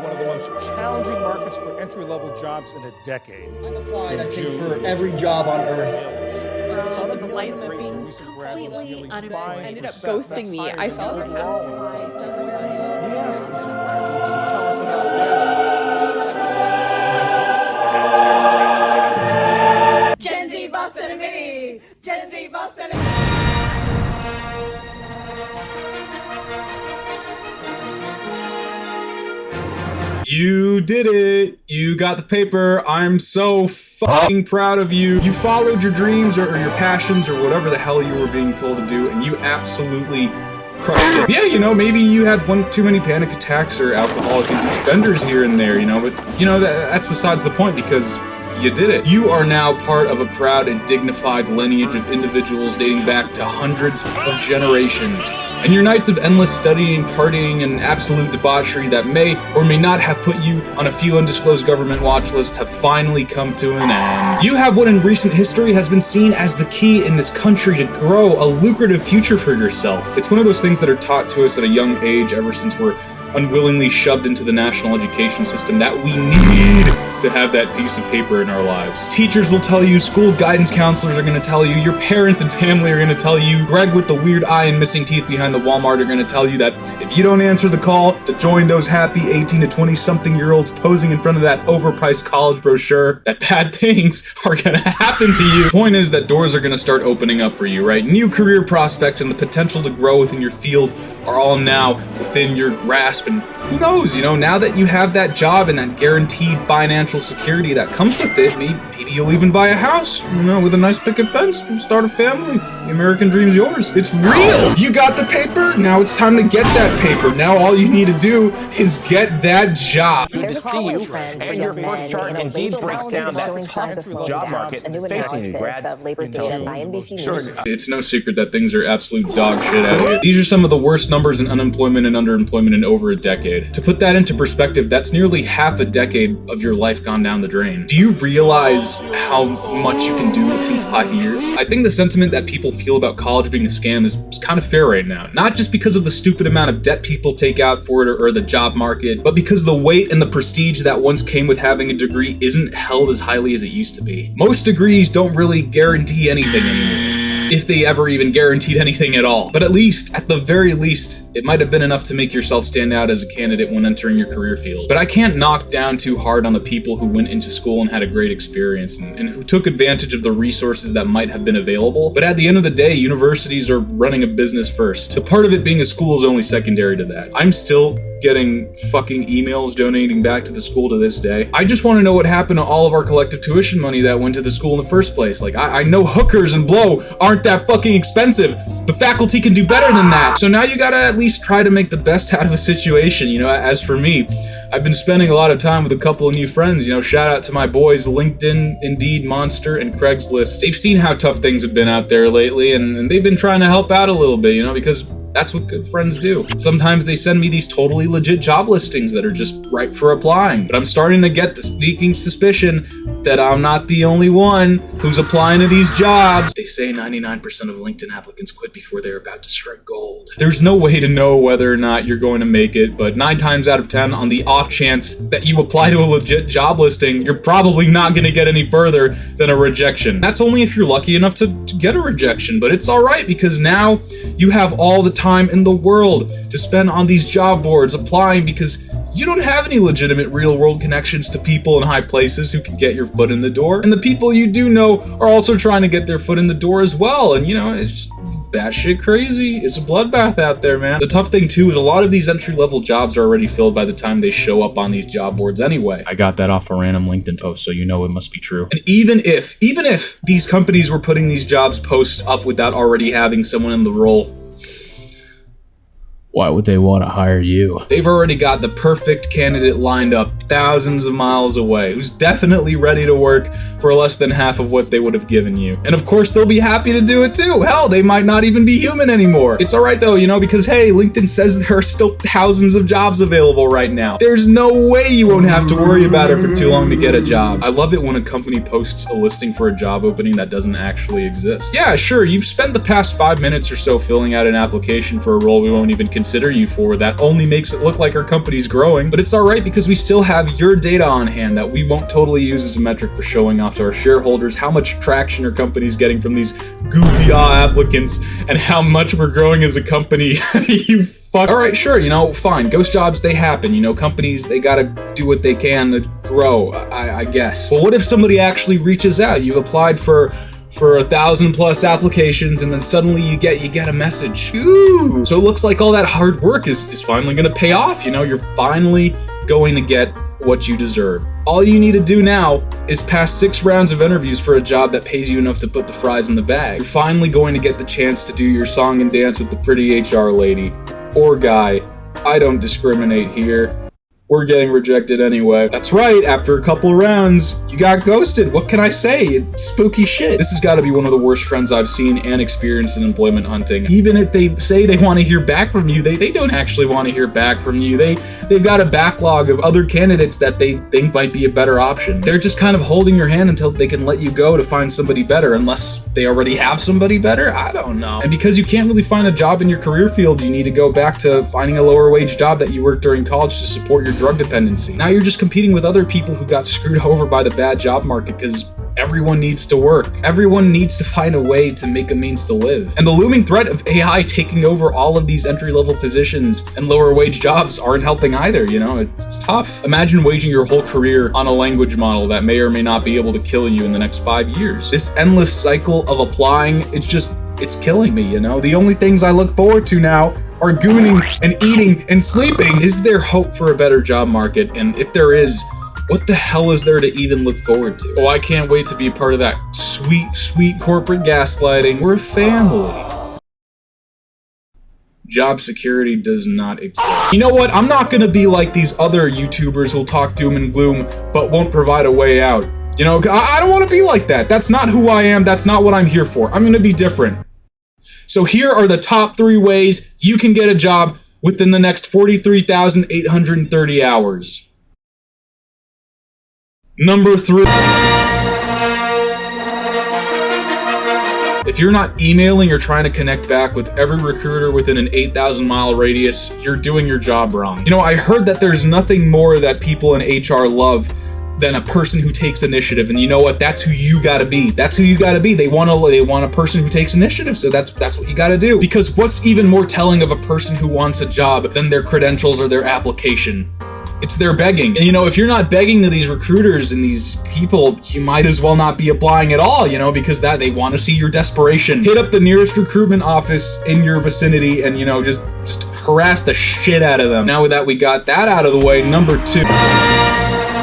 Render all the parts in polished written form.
one of the most challenging markets for entry-level jobs in a decade. I've applied, I think, for every job on earth. From the life of being completely unemployed. Ended up ghosting me. I felt like I was twice. We asked recent graduates to tell us about their Gen Z bus and a mini. Gen Z bus and a You did it! You got the paper. I'm so fucking proud of you. You followed your dreams or your passions or whatever the hell you were being told to do, and you absolutely crushed it. Yeah, you know, maybe you had one too many panic attacks or alcoholic-induced benders here and there, you know, but, you know, that's besides the point because you did it. You are now part of a proud and dignified lineage of individuals dating back to hundreds of generations. And your nights of endless studying, partying, and absolute debauchery that may or may not have put you on a few undisclosed government watch lists have finally come to an end. You have what in recent history has been seen as the key in this country to grow a lucrative future for yourself. It's one of those things that are taught to us at a young age ever since we're unwillingly shoved into the national education system that we need to have that piece of paper in our lives. Teachers will tell you, school guidance counselors are going to tell you, your parents and family are going to tell you, Greg with the weird eye and missing teeth behind the Walmart are going to tell you that if you don't answer the call to join those happy 18 to 20 something year olds posing in front of that overpriced college brochure, that bad things are going to happen to you. The point is that doors are going to start opening up for you, right? New career prospects and the potential to grow within your field are all now within your grasp, and who knows, you know, now that you have that job and that guaranteed financial security that comes with it, maybe you'll even buy a house, you know, with a nice picket fence and start a family. The American dream's yours. It's real! You got the paper, now it's time to get that paper. Now all you need to do is get that job. Good to see you, and your first chart indeed breaks down that tough job market facing you, grads. It's no secret that things are absolute dog shit out here. These are some of the worst numbers in unemployment and underemployment in over a decade. To put that into perspective, that's nearly half a decade of your life gone down the drain. Do you realize how much you can do within 5 years? I think the sentiment that people feel about college being a scam is kind of fair right now. Not just because of the stupid amount of debt people take out for it or the job market, but because the weight and the prestige that once came with having a degree isn't held as highly as it used to be. Most degrees don't really guarantee anything anymore, if they ever even guaranteed anything at all. But at the very least, it might have been enough to make yourself stand out as a candidate when entering your career field. But I can't knock down too hard on the people who went into school and had a great experience and who took advantage of the resources that might have been available. But at the end of the day, universities are running a business first. The part of it being a school is only secondary to that. I'm still getting fucking emails donating back to the school to this day. I just want to know what happened to all of our collective tuition money that went to the school in the first place. Like, I know hookers and blow aren't that fucking expensive. The faculty can do better than that. So now you gotta at least try to make the best out of a situation. You know, as for me, I've been spending a lot of time with a couple of new friends. You know, shout out to my boys, LinkedIn, Indeed, Monster, and Craigslist. They've seen how tough things have been out there lately, and they've been trying to help out a little bit, you know, because that's what good friends do. Sometimes they send me these totally legit job listings that are just ripe for applying. But I'm starting to get the sneaking suspicion that I'm not the only one who's applying to these jobs. They say 99% of LinkedIn applicants quit before they're about to strike gold. There's no way to know whether or not you're going to make it, but 9 times out of 10, on the off chance that you apply to a legit job listing, you're probably not going to get any further than a rejection. That's only if you're lucky enough to get a rejection, but it's alright because now you have all the time in the world to spend on these job boards applying because you don't have any legitimate real-world connections to people in high places who can get your foot in the door. And the people you do know are also trying to get their foot in the door as well. And you know, it's just batshit crazy. It's a bloodbath out there, man. The tough thing too is a lot of these entry-level jobs are already filled by the time they show up on these job boards anyway. I got that off a random LinkedIn post, so you know it must be true. And even if these companies were putting these jobs posts up without already having someone in the role, why would they want to hire you? They've already got the perfect candidate lined up thousands of miles away, who's definitely ready to work for less than half of what they would have given you. And of course, they'll be happy to do it too. Hell, they might not even be human anymore. It's alright though, you know, because hey, LinkedIn says there are still thousands of jobs available right now. There's no way you won't have to worry about it for too long to get a job. I love it when a company posts a listing for a job opening that doesn't actually exist. Yeah, sure, you've spent the past 5 minutes or so filling out an application for a role we won't even consider consider you for. That only makes it look like our company's growing. But it's alright because we still have your data on hand that we won't totally use as a metric for showing off to our shareholders how much traction our company's getting from these goofy applicants and how much we're growing as a company. You fuck. Alright, sure, you know, fine. Ghost jobs, they happen. You know, companies, they gotta do what they can to grow, I guess. Well, what if somebody actually reaches out? You've applied for 1,000+ applications, and then suddenly you get a message. Ooh. So it looks like all that hard work is finally gonna pay off. You know, you're finally going to get what you deserve. All you need to do now is pass 6 rounds of interviews for a job that pays you enough to put the fries in the bag. You're finally going to get the chance to do your song and dance with the pretty HR lady. Or guy. I don't discriminate here. We're getting rejected anyway. That's right, after a couple of rounds, you got ghosted. What can I say? It's spooky shit. This has got to be one of the worst trends I've seen and experienced in employment hunting. Even if they say they want to hear back from you, they don't actually want to hear back from you. They've got a backlog of other candidates that they think might be a better option. They're just kind of holding your hand until they can let you go to find somebody better, unless they already have somebody better? I don't know. And because you can't really find a job in your career field, you need to go back to finding a lower wage job that you worked during college to support your drug dependency. Now you're just competing with other people who got screwed over by the bad job market because everyone needs to work. Everyone needs to find a way to make a means to live. And the looming threat of AI taking over all of these entry-level positions and lower wage jobs aren't helping either, you know? It's tough. Imagine waging your whole career on a language model that may or may not be able to kill you in the next 5 years. This endless cycle of applying, it's killing me, you know? The only things I look forward to now are gooning and eating and sleeping. Is there hope for a better job market? And if there is, what the hell is there to even look forward to? Oh, I can't wait to be a part of that sweet, sweet corporate gaslighting. We're a family. Job security does not exist. You know what? I'm not gonna be like these other YouTubers who'll talk doom and gloom, but won't provide a way out. You know, I don't want to be like that. That's not who I am. That's not what I'm here for. I'm gonna be different. So here are the top 3 ways you can get a job within the next 43,830 hours. Number 3. If you're not emailing or trying to connect back with every recruiter within an 8,000-mile radius, you're doing your job wrong. You know, I heard that there's nothing more that people in HR love than a person who takes initiative, and you know what? That's who you gotta be. That's who you gotta be. They want a person who takes initiative, so that's what you gotta do. Because what's even more telling of a person who wants a job than their credentials or their application? It's their begging. And you know, if you're not begging to these recruiters and these people, you might as well not be applying at all, you know, because that they want to see your desperation. Hit up the nearest recruitment office in your vicinity and, you know, just harass the shit out of them. Now that we got that out of the way, number 2.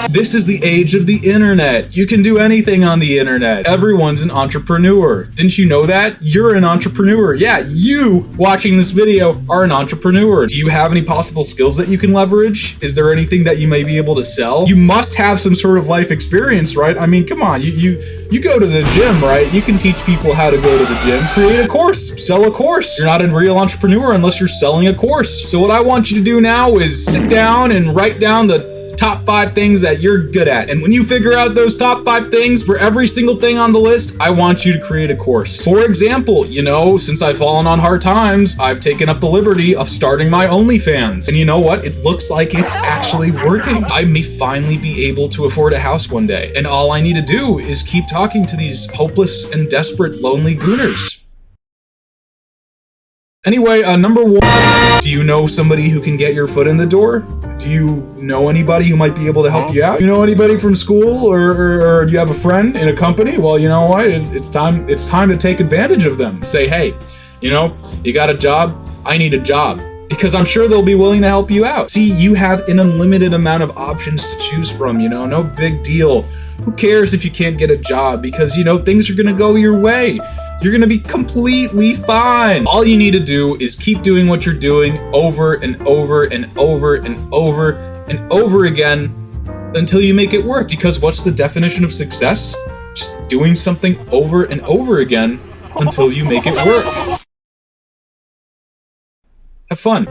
This is the age of the internet. You can do anything on the internet. Everyone's an entrepreneur. Didn't you know that? You're an entrepreneur. Yeah, you watching this video are an entrepreneur. Do you have any possible skills that you can leverage? Is there anything that you may be able to sell? You must have some sort of life experience, right? I mean, come on, you go to the gym, right? You can teach people how to go to the gym. Create a course, sell a course. You're not a real entrepreneur unless you're selling a course. So what I want you to do now is sit down and write down the top 5 things that you're good at. And when you figure out those top 5 things for every single thing on the list, I want you to create a course. For example, you know, since I've fallen on hard times, I've taken up the liberty of starting my OnlyFans. And you know what? It looks like it's actually working. I may finally be able to afford a house one day. And all I need to do is keep talking to these hopeless and desperate lonely gooners. Anyway, number 1, do you know somebody who can get your foot in the door? Do you know anybody who might be able to help you out? You know anybody from school, or do you have a friend in a company? Well, you know what? It's time to take advantage of them. Say, hey, you know, you got a job? I need a job. Because I'm sure they'll be willing to help you out. See, you have an unlimited amount of options to choose from, you know, no big deal. Who cares if you can't get a job? Because, you know, things are gonna go your way. You're gonna be completely fine. All you need to do is keep doing what you're doing over and over and over and over and over again until you make it work. Because what's the definition of success? Just doing something over and over again until you make it work. Have fun.